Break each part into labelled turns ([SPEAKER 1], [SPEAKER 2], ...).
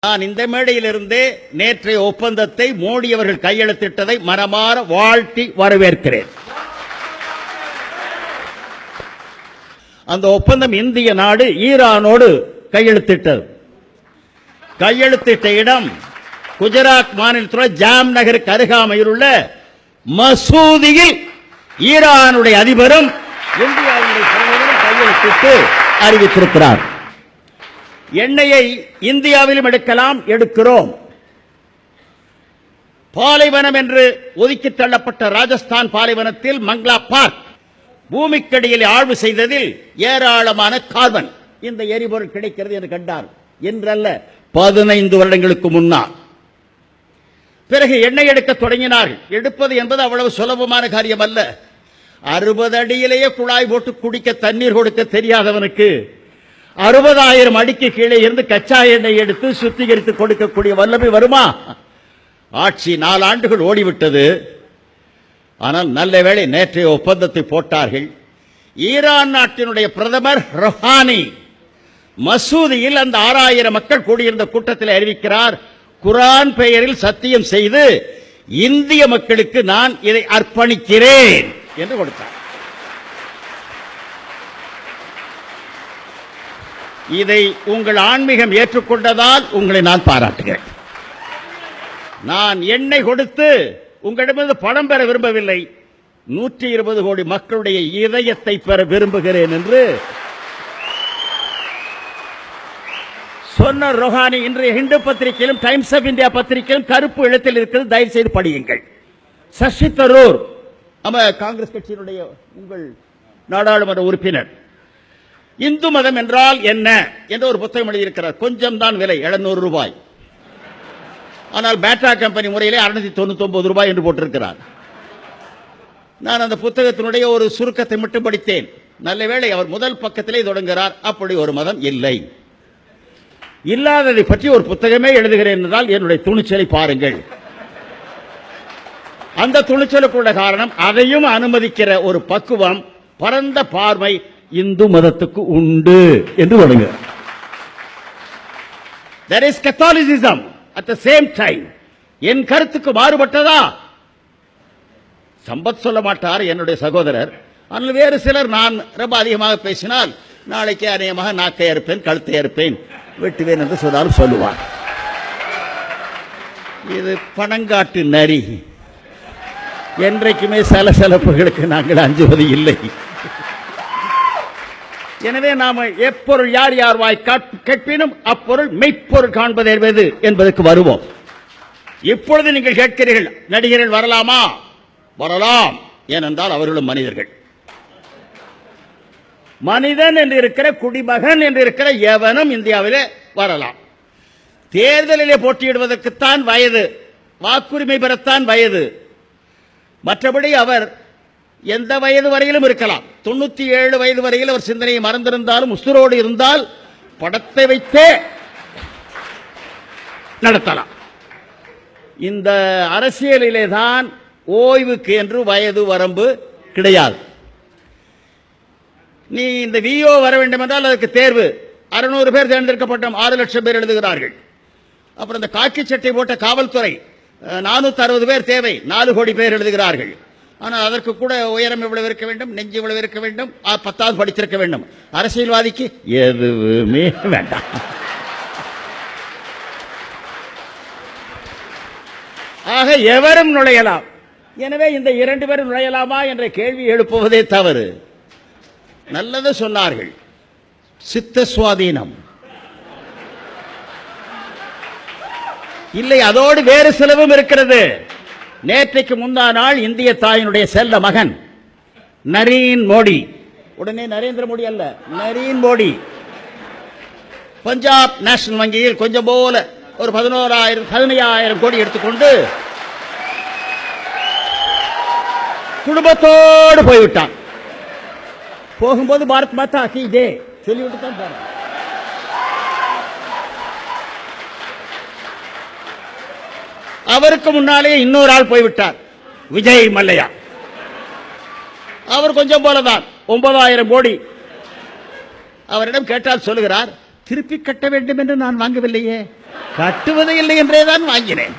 [SPEAKER 1] நான் இந்த மேடையிலிருந்து நேற்றைய ஒப்பந்தத்தை மோடி அவர்கள் கையெழுத்திட்டதை மனமாற வாழ்த்தி வரவேற்கிறேன். அந்த ஒப்பந்தம் இந்திய நாடு ஈரானோடு கையெழுத்திட்டது. கையெழுத்திட்ட இடம் குஜராத் மாநிலத்தில் ஜாம் நகருக்கு அருகாமையில் உள்ள மசூதியில் ஈரானுடைய அதிபரும் இந்தியாவுடைய பிரதமரும் கையெழுத்திட்டு அறிவித்திருக்கிறார். எண்ணெயை இந்தியாவிலும் எடுக்கலாம், எடுக்கிறோம். பாலைவனம் என்று ஒதுக்கி தள்ளப்பட்ட ராஜஸ்தான் பாலைவனத்தில் மங்களா பார்க் பூமிக்கடியில் ஆய்வு செய்ததில் ஏராளமான கார்பன் இந்த எரிபொருள் கிடைக்கிறது என்று கண்டார். என்றல்ல, 15 வருடங்களுக்கு முன்னால். பிறகு எண்ணெய் எடுக்க தொடங்கினார்கள். எடுப்பது என்பது அவ்வளவு சுலபமான காரியம் அல்ல. 60 அடியிலேயே குழாய் போட்டு குடிக்க தண்ணீர் கொடுக்க தெரியாதவனுக்கு 60,000 அடிக்கு கீழே இருந்து கச்சா எண்ணெய் எடுத்து சுத்திகரித்து கொடுக்கக்கூடிய வல்லமை வருமா? ஆட்சி 4 ஆண்டுகள் ஓடிவிட்டது. ஆனால் நல்ல வேளை நேற்றைய ஒப்பந்தத்தை போட்டார்கள். ஈரான் நாட்டினுடைய பிரதமர் ரொஹானி மசூதியில் அந்த 6,000 மக்கள் கூடியிருந்த கூட்டத்தில் அறிவிக்கிறார், குர்ஆன் பெயரில் சத்தியம் செய்து இந்திய மக்களுக்கு நான் இதை அர்ப்பணிக்கிறேன் என்று கொடுத்தார். இதை உங்கள் ஆன்மீகம் ஏற்றுக்கொண்டதால் உங்களை நான் பாராட்டுகிறேன். நான் எண்ணெய் கொடுத்து உங்களிடமிருந்து பணம் பெற விரும்பவில்லை, 120 கோடி மக்களுடைய இதயத்தை பெற விரும்புகிறேன் என்று சொன்ன ரொஹானி இன்றைய ஹிந்து பத்திரிகையிலும் டைம்ஸ் ஆஃப் இந்தியா பத்திரிகையிலும் கருப்பு எழுத்தில் இருக்கிறது, தயவு செய்து படியுங்கள். சசி தரூர் நம்ம காங்கிரஸ் கட்சியினுடைய உங்கள் நாடாளுமன்ற உறுப்பினர் இந்து மதம் என்றால் என்ன என்ற ஒரு புத்தகம் எழுதியிருக்கிறார். கொஞ்சம் தான் விலை, 700 ரூபாய். ஆனால் பேட்டா கம்பெனி முறையிலே 699 ரூபாய் என்று போட்டிருக்கிறார். நான் அந்த புத்தகத்தினுடைய ஒரு சுருக்கத்தை மட்டும் படித்தேன். நல்ல வேளை அவர் முதல் பக்கத்திலே தொடங்குகிறார், அப்படி ஒரு மதம் இல்லை, இல்லாததை பற்றி ஒரு புத்தகமே எழுதுகிறேன் என்றால் என்னுடைய துணிச்சலை பாருங்கள். அந்த துணிச்சலுக்குள்ள காரணம் அதையும் அனுமதிக்கிற ஒரு பக்குவம், பரந்த பார்வை இந்து மதத்துக்கு உண்டு என்று தொடங்குகிறார். There is Catholicism at the same time. என் கருத்துக்கு மாறுபட்டதா? சம்பத் சொல்ல மாட்டார் என்னுடைய சகோதரர். ஆனால் வேறு சிலர் நான் ரொம்ப அதிகமாக பேசினால் நாளைக்கு அநேகமாக நாக்கை அறுப்பேன், கழுத்தை அறுப்பேன், வெட்டுவேன் என்று சொன்னாலும் சொல்லுவார். இது பணங்காட்டு நரி. என்றைக்குமே சலசலப்புகளுக்கு நாங்கள் அஞ்சுவது இல்லை. எனவே நாம எப்பொருள் யார் யார் வாய் கேட்பினும் அப்பொருள் மெய்ப்பொருள் காண்பது என்பதற்கு வருவோம். இப்பொழுது நீங்கள் கேட்கிறீர்கள், நடிகர்கள் வரலாமா? வரலாம், ஏனென்றால் அவர்களும் மனிதர்கள். மனிதன் என்று இருக்கிற, குடிமகன் என்று இருக்கிற எவனும் இந்தியாவிலே வரலாம். தேர்தலிலே போட்டியிடுவதற்குத்தான் வயது, வாக்குரிமை பெறத்தான் வயது. மற்றபடி அவர் எந்த வயது வரையிலும் இருக்கலாம். 97 வயது வரையில் அவர் சிந்தனையை மறந்திருந்தாலும் உசுரோடு இருந்தால் படத்தை வைத்தே நடத்தலாம். இந்த அரசியலிலே தான் ஓய்வுக்கு என்று வயது வரம்பு கிடையாது. நீ இந்த விஓ வர வேண்டும் என்றால் அதற்கு தேர்வு. 600 பேர் தேர்ந்தெடுக்கப்பட்டோம், 6 லட்சம் பேர் எழுதுகிறார்கள். அப்புறம் இந்த காக்கி சட்டை போட்ட காவல்துறை 460 பேர் தேவை, 4 கோடி பேர் எழுதுகிறார்கள். ஆனால் அதற்கு கூட உயரம் இவ்வளவு இருக்க வேண்டும், நெஞ்சு இவ்வளவு இருக்க வேண்டும், 10வது படித்திருக்க வேண்டும். அரசியல்வாதிக்கு எதுவுமே வேண்டாம். ஆக எவரும் நுழையலாம். எனவே இந்த 2 பேரும் நுழையலாமா என்ற கேள்வி எழுப்புவதே தவறு. நல்லது சொன்னார்கள், சித்த சுவாதீனம் இல்லை, அதோடு வேறு சிலவும் இருக்கிறது. நேற்றைக்கு முந்தா நாள் இந்திய தாயினுடைய செல்ல மகன் நரேன் மோடி, உடனே நரேந்திர மோடி அல்ல, நரேன் மோடி, பஞ்சாப் நேஷனல் வங்கியில் கொஞ்சம் போல ஒரு 15,000 கோடி எடுத்துக்கொண்டு குடும்பத்தோடு போய்விட்டான். போகும்போது பாரத் மாதா கி ஜெய் சொல்லிவிட்டு தான் போறான். அவருக்கு முன்னாலே இன்னொரு ஆள் போய்விட்டார், விஜய் மல்லையா. அவர் கொஞ்சம் போலதான் 9,000 கோடி. அவரிடம் கேட்டால் சொல்லுகிறார், திருப்பி கட்ட வேண்டும் என்று நான் வாங்கவில்லையே, கட்டுவது இல்லை என்றே தான் வாங்கினேன்.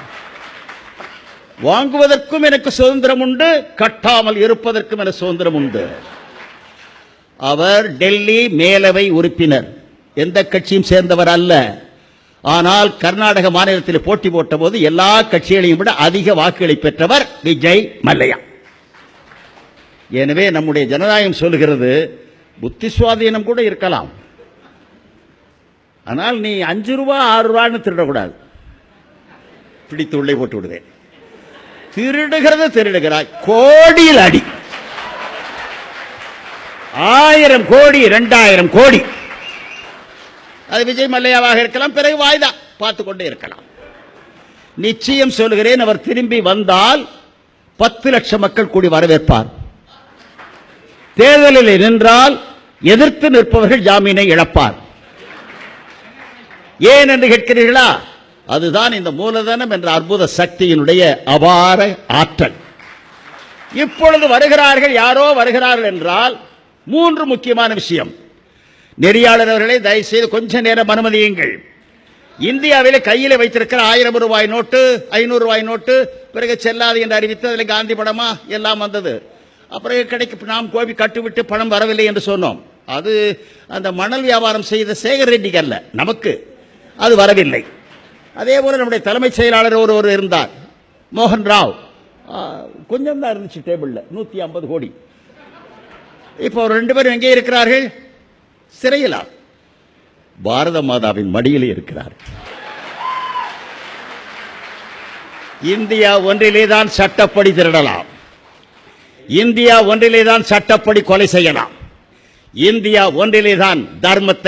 [SPEAKER 1] வாங்குவதற்கும் எனக்கு சுதந்திரம் உண்டு, கட்டாமல் இருப்பதற்கும் எனக்கு சுதந்திரம் உண்டு. அவர் டெல்லி மேலவை உறுப்பினர், எந்த கட்சியும் சேர்ந்தவர் அல்ல. ஆனால் கர்நாடக மாநிலத்தில் போட்டி போட்ட போது எல்லா கட்சிகளையும் விட அதிக வாக்குகளை பெற்றவர் விஜய் மல்லையா. எனவே நம்முடைய ஜனநாயகம் சொல்லுகிறது, புத்தி சுவாதீனம் கூட இருக்கலாம், ஆனால் நீ 5 ரூபா 6 ரூபான்னு திருடக்கூடாது. பிடித்து உள்ளே போட்டு விடுவேன். திருடுகிறது திருடுகிறாய், கோடியில் அடி. 1000 கோடி 2000 கோடி, அது விஜய் மல்லையாவாக இருக்கலாம், பிறகு வாய்தா பார்த்துக் கொண்டே இருக்கலாம். நிச்சயம் சொல்கிறேன், அவர் திரும்பி வந்தால் 10 லட்சம் மக்கள் கூடி வரவேற்பார். தேர்தலில் நின்றால் எதிர்த்து நிற்பவர்கள் ஜாமீனை இழப்பார். ஏன் என்று கேட்கிறீர்களா? அதுதான் இந்த மூலதனம் என்ற அற்புத சக்தியினுடைய அபார ஆற்றல். இப்பொழுது வருகிறார்கள், யாரோ வருகிறார்கள் என்றால் 3 முக்கியமான விஷயம். நெறியாளர் அவர்களை தயவு செய்து கொஞ்ச நேரம் அனுமதியுங்கள். இந்தியாவில் கையில் வைத்திருக்கிற 1000 ரூபாய் நோட்டு, 500 ரூபாய் நோட்டு பிறகு செல்லாது என்று அறிவித்து அதில் காந்தி படமா எல்லாம் வந்தது. அப்புறம் கிடைக்கு நாம் கோபி கட்டுவிட்டு பணம் வரவில்லை என்று சொன்னோம். அது அந்த மணல் வியாபாரம் செய்த சேகர் ரெட்டிக்கு அல்ல, நமக்கு அது வரவில்லை. அதே போல நம்முடைய தலைமைச் செயலாளர் ஒருவர் இருந்தார், மோகன் ராவ், கொஞ்சம் தான் இருந்துச்சு டேபிள்ல, 150 கோடி. இப்போ 2 பேரும் எங்கே இருக்கிறார்கள்? சிறையிலா? பாரத மாதாவின் மடியிலே இருக்கிறார். இந்தியா ஒன்றிலே தான் சட்டப்படி திருடலாம், இந்தியா ஒன்றிலே தான் சட்டப்படி கொலை செய்யலாம், இந்தியா ஒன்றிலே தான் தர்மத்தை